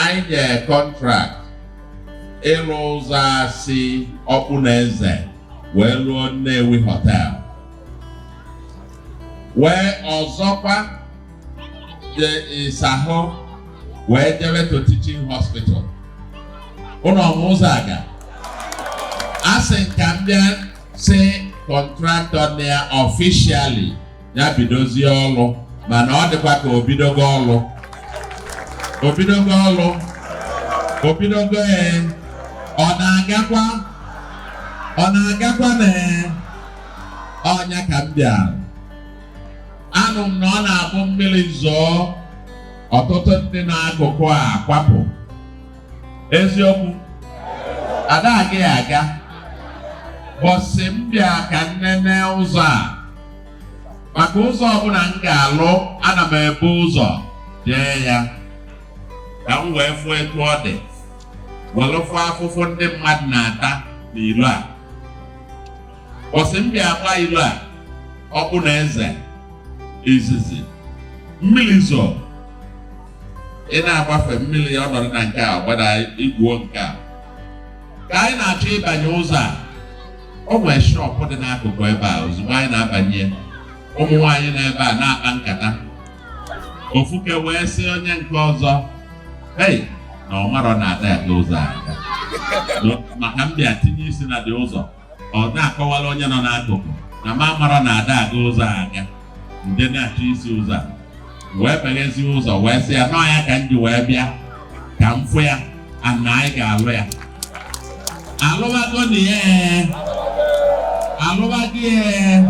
anyị nye contract ịrụ ụzọ si Okpunoeze wee ruo Nnewi Hotel. Wee ọzọkwa Isaho wee jebe to teaching hospital. Ụnọ ụzọ aga. Asị nka mbịa si contractor na officially ya bidozie ọlụ, mana ọ dịkwa ka obidogo ọlụ. Obidogo ọ na-agakwa na ọnya ka m bịara. Anụ m na ọ na-abụ mmiri zọọ ọtụtụ ndị n'akụkụ a akwapụ. Eziokwu ada aga bọsị m bịa ka nnene ụzọ a, maka ụzọ ọbụla m ga-alụ ana m ebu ụzọ jee ya ka m wee fụ etu ọ dị, welụfụ afụfụ ndị mmadụ na-ata n'ilu a. Bọsị m bịa gba ilu a Okpunoeze izizi mmiri zọ, ị na-agbafe mmiri ọnọdụ na nke a gbada igwuo nke a. Ka anyị na-achọ ịbanye ụzọ a, o nwere shọpụ dị n'akụkụ ebe a. Ozugbo anyị na-abanye, ụmụ nwaanyị nọ ebe a na-akpa nkata. Ofuke wee sị onye nke ọzọ, hei, na ọ marọ na-ada ya ụzọ a maka m bịa tinye isi na dị ụzọ, ọ na-akọwala onye nọ n'akụkụ na ma marọ na-ada aga ụzọ aga. Ndị na-achọ isi ụzọ a wee beghezi ụzọ wee sị ya nọ ya ka m ji wee bịa ka m fụ ya ana anyị ga-alụ ya. Alụbago na ya alụbago ya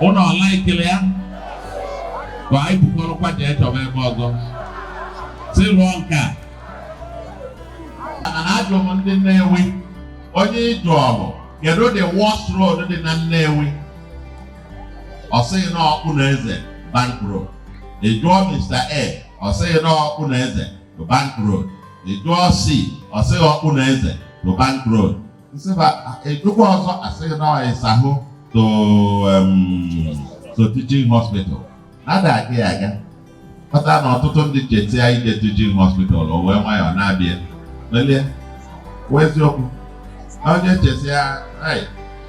ụlọ ọla ikele ya ka anyị bukọrọkwa jee chọba ebe ọzọ si lụọ nke a. Ajụ m ndị Nnewi, onye ịjụ ọrụ kedu the worst road dị na Nnewi? Ọ sịghị na Okpunoeze Bank Road. Ị jụọ Mr. A, ọ sịghị na Okpunoeze to Bank Road. Ị jụọ C, ọ sịghị Okpunoeze to Bank Road. Ejukwa ọzọ asịghị na Isaho to teaching hospital. Ada aga kpata na ọtụtụ ndị chetia ije teaching hospital o wee nwayọọ na-abịa lelie eziokwu. Onye chetia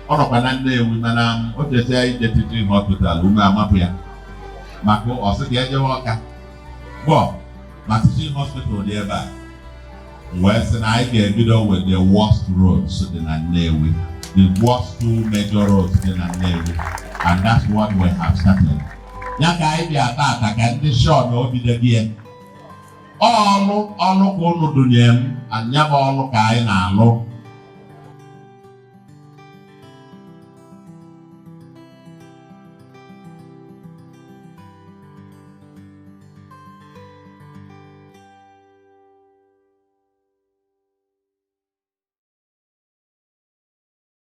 ọ nọkwa na Nnewi mana o chetia ije teaching hospital ume amapụ ya maka ọ sị ka ejewe Ọka gbọ ma teaching hospital dị ebe a. Wee sị na anyị ga-ebido with the worst roads dị na Nnewi, the worst two major roads dị na Nnewi, and that's what we have started. Ya ka anyị bịa tata ka ndị shọ na obido gị ọlụ ka unu dunye m, anya bụ ọlụ ka anyị na-alụ